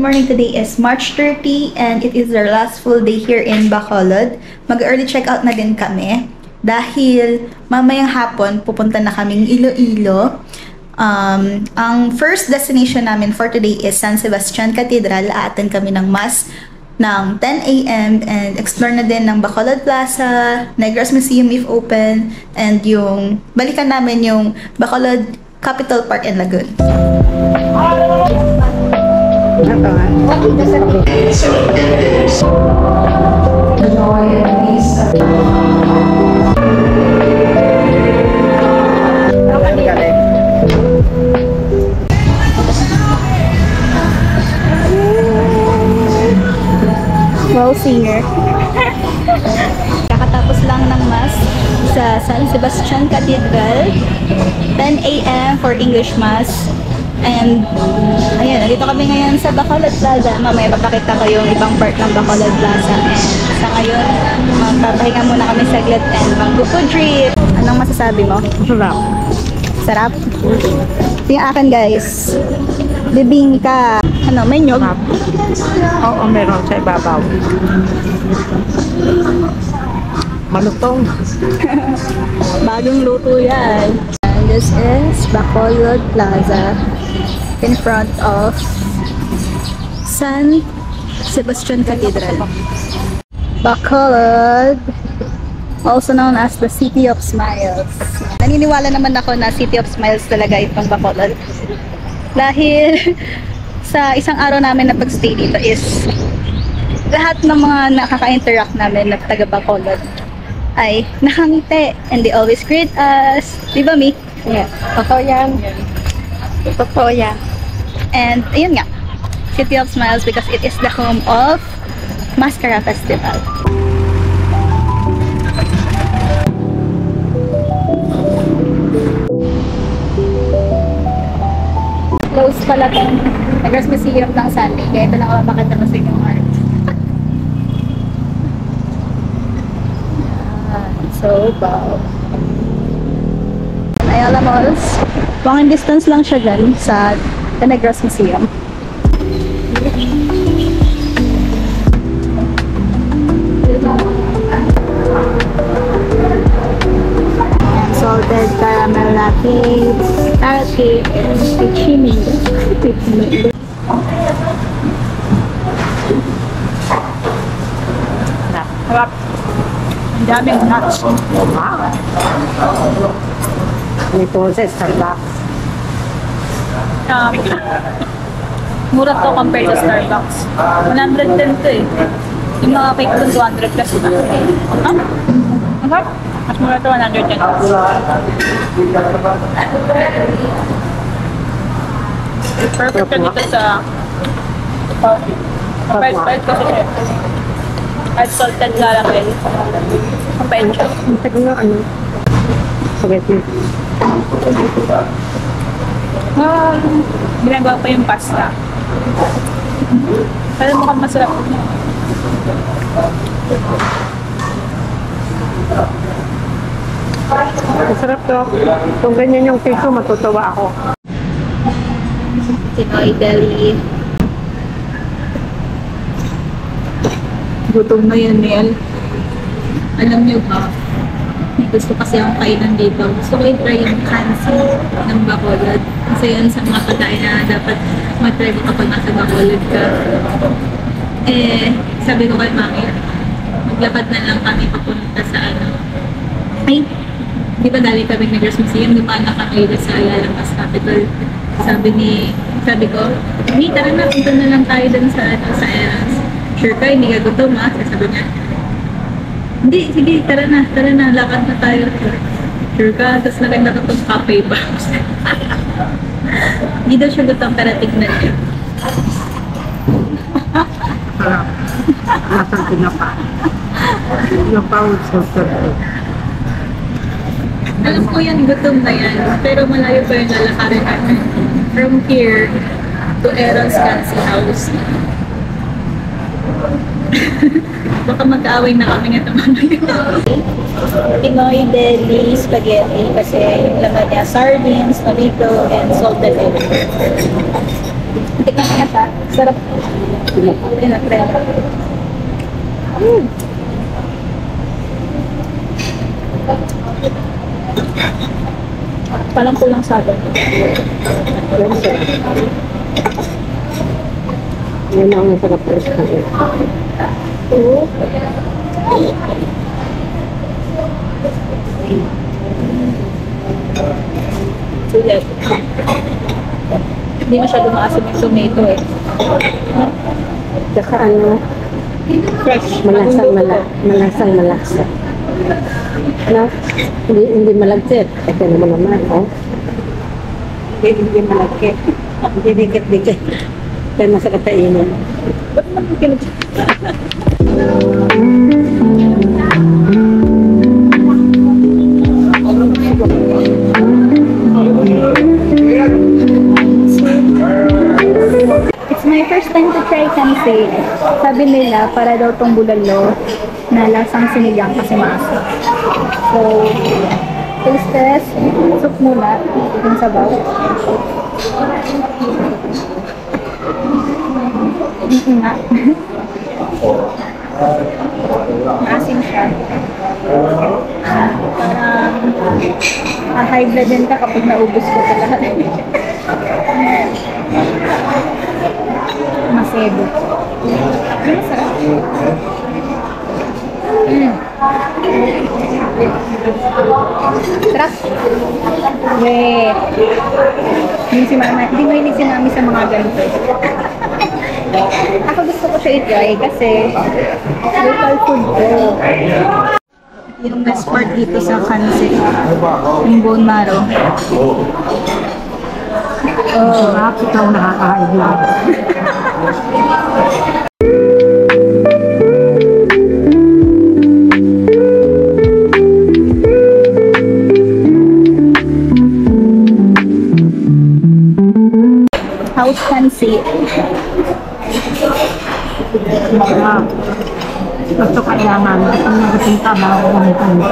morning. Today is March 30 and it is our last full day here in Bacolod. Mag-early checkout na din kami dahil mamayang hapon pupunta na kaming Iloilo. Ang first destination namin for today is San Sebastian Cathedral. Aaten kami ng Mass ng 10 a.m. and explore na din ng Bacolod Plaza, Negros Museum if open, and yung balikan namin yung Bacolod Capital Park and Lagoon. Wow, singer. Kakatapos lang ng Mass sa San Sebastian Cathedral. 10 a.m. for English Mass. And, ayun, nandito kami ngayon sa Bacolod Plaza. Mamaya papakita ko yung ibang part ng Bacolod Plaza. And sa ngayon, magpapahinga muna kami saglit and mag-food trip. Anong masasabi mo? Sarap. Sarap? Ito yung akin, guys. Bibingka. Ano, may nyog? Oo, meron sa ibabaw. Malutong. Bagong luto yan. And this is Bacolod Plaza in front of San Sebastian Cathedral. Bacolod, also known as the City of Smiles. Naniniwala naman ako na City of Smiles talaga itong Bacolod. Dahil sa isang araw namin na pag-stay dito is lahat ng mga nakaka-interact namin na taga Bacolod ay nakangiti and they always greet us. Di ba, Mi? Yeah. Totoo yan. Totoo yan. And ayun nga, City of Smiles because it is the home of Mascara Festival. Close pala itong Negros Museum ng Sunday, kaya ito lang ako makita mo sa inyong art. So, wow. Ayala Malls. Walking distance lang siya dyan sa The Negros Museum. Salted caramel latte, carrot cake, and chimney. Sarap. Ang daming nuts. May process, sarap. Mura to compared to Starbucks. 110 to eh. Yung mga cake to 200 plus na. Okay? Mas mura to 110. Perfect ka dito sa coffee. Mapait-pait kasi siya. At salted caramel. Mapait siya. Ang tagal na ano. Spaghetti. Ginagawa pa yung pasta. Pero mukhang masarap. Masarap to. Kung ganyan yung cake ko, matutuwa ako. Pinoy Deli. Gutom na yan, Nel. Alam niyo ba? May gusto kasi akong kainan dito. Gusto ko i-try yung kansi ng Bacolod. Kasi yun sa mga pagkain na dapat mag-try mo kapag nasa Bacolod ka. Eh, sabi ko kay Mami, maglapad na lang kami papunta sa ano. Ay, di ba galing kami Negros Museum, dumaan na kami sa Ayala Mas Capital. Sabi ko, hindi, tara na, punta na lang tayo dun sa Eras. Sure ka, hindi ka gutom ha? Sabi niya, hindi, sige, tara na, lakad na tayo. Sure ka, tapos naganda ko itong cafe ba? Hindi daw siya gutom, pero tignan niya. Sarap. Masang tinapa. Tinapa with salted egg. Alam ko yan, gutom na yan. Pero malayo pa yung lalakarin natin. From here to Aaron's Fancy House. Baka mag-aaway na kami nito mamaya. Pinoy Deli Spaghetti kasi yung laman niya sardines, tomato, and salted egg. Tikman ko na siya. Sarap. Pinapre. Parang kulang sa atin. Yan siya. Yan ang masarap na siya. Sulit. Hindi masyado maasim yung tomato eh. Tsaka ano, Fresh. malasang malasa. No? Hindi malagkit. Ito naman, oh. Hindi malagkit. Hindi dikit-dikit. Kaya masarap kainin. Ba't naman kinag... It's my first time to try kanse. Sabi nila, para daw tong bulalo na lasang sinigang kasi maasim. So, taste test. Soup muna. Yung sabaw. Nga. Maasim siya. Parang high blood din ka kapag naubos ko ka lahat. Masebo. Masarap. Sarap. Weh. Hindi si mama. Hindi mahilig si mami sa mga ganito. Ako gusto ko siya i-try kasi local food ko. Yung best part dito sa kanse, yung bone marrow. Sarap, ikaw nakakain lang. House kanse. Gusto kailangan. Gusto nagating ka bago kumitan ko.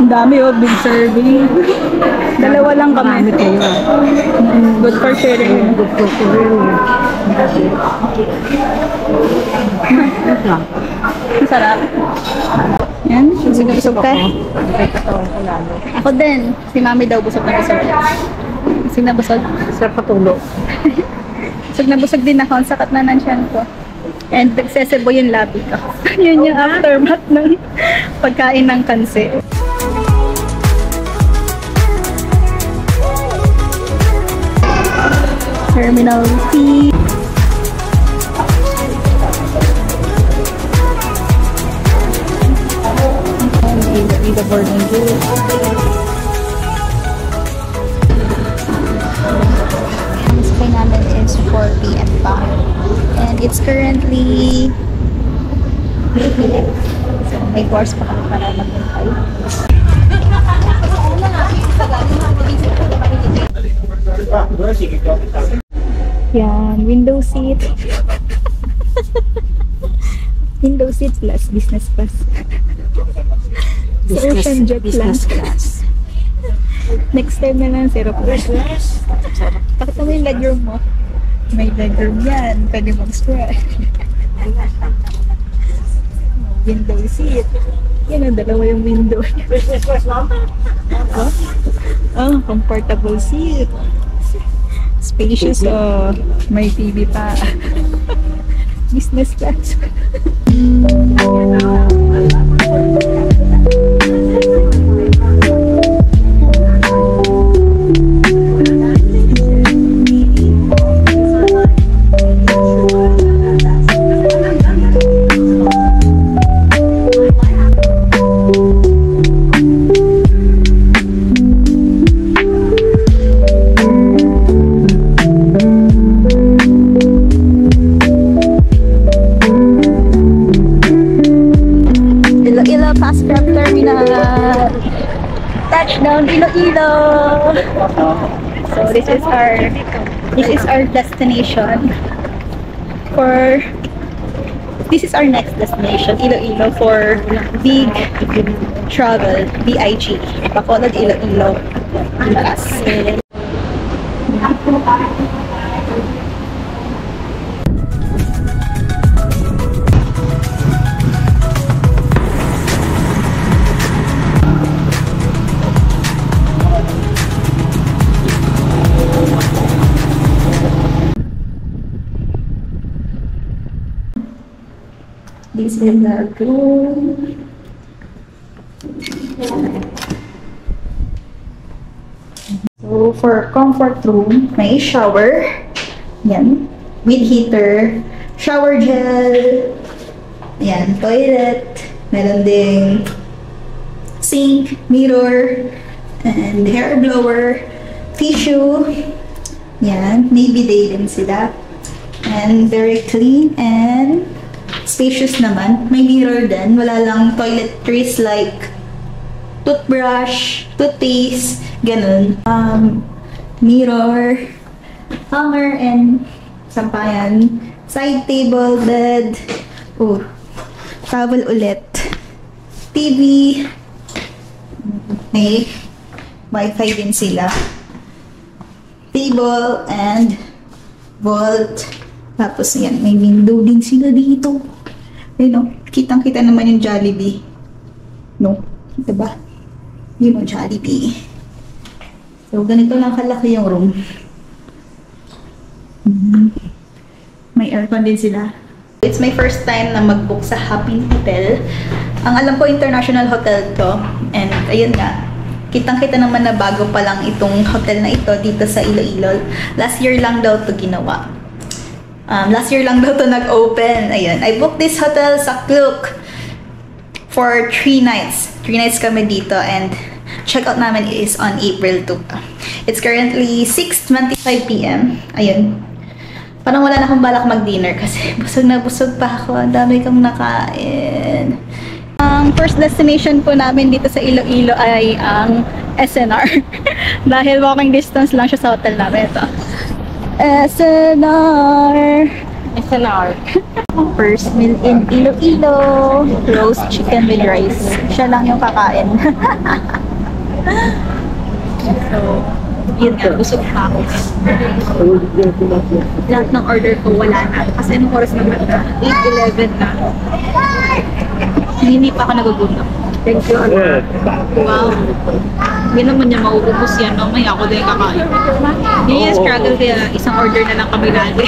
Ang dami oh, big serving. Dalawa lang Marami kami. kayo. Good for sharing. Good for sharing. Masarap. Yan, sige busog ka. Ako din. Si mami daw busog na busog. Busog na busog. Sarap patulog. Busog na busog din ako. Ang sakat na ng tiyan ko. And nagsesebo yung labi ko. Yun yung aftermath ng pagkain ng kanse. Terminal C. The boarding gate. This pay namin is 4 p.m. pa. And it's currently 3 p.m. So may course pa kami para maghintay. Yan, window seat. Window seat plus business class. Sa Ocean Jet Business lang. class. Next time na lang, 0 plus. Pakita mo yung legroom mo. May legroom yan. Pwede mag-spread. Window seat. Yan ang dalawa yung window. Business class lang? Oh, comfortable seat. Spacious. Oh, may TV pa. Business class. Iloilo Fast Grab Terminal. Touchdown Iloilo. So this is our destination for this is our next destination, Iloilo, for big travel, BIG, Bacolod Iloilo bus. This is the room. So, for comfort room, may shower. Yan. With heater. Shower gel. Yan. Toilet. Meron ding sink, mirror, and hair blower, tissue. Yan. May bidet din sila. And very clean and spacious naman. May mirror din. Wala lang toiletries like toothbrush, toothpaste, ganun. Mirror, hanger, and sampayan. Side table, bed. Oh, towel ulit. TV. May Wi-Fi din sila. Table and vault. Tapos yan, may window din sila dito. Ayun o, kitang-kita naman yung Jollibee. No? Diba? Yun o, Jollibee. So, ganito lang kalaki yung room. May aircon din sila. It's my first time na mag-book sa Happy Hotel. Ang alam ko, international hotel to. And ayun nga, kitang-kita naman na bago pa lang itong hotel na ito dito sa Iloilo. Last year lang daw to ginawa. Last year lang daw to nag-open. Ayun. I booked this hotel sa Klook for 3 nights. 3 nights kami dito and check-out namin is on April 2. It's currently 6:25 p.m. Ayun. Parang wala na akong balak mag-dinner kasi busog na busog pa ako. Ang dami kong nakain. Ang first destination po namin dito sa Iloilo ay ang SNR. Dahil walking distance lang siya sa hotel namin. Ito. SNR. SNR. First meal in Iloilo. Roast chicken with rice. Siya lang yung kakain. So, yun nga, busog pa ako. Lahat ng order ko wala na. Kasi anong oras naman na? 8:11 na. Hindi pa ako nagugutom. Thank you. Wow. Hindi naman niya mauubos yan. Mamaya ako din kakain. Yun yung struggle kaya isang order na lang kami lagi.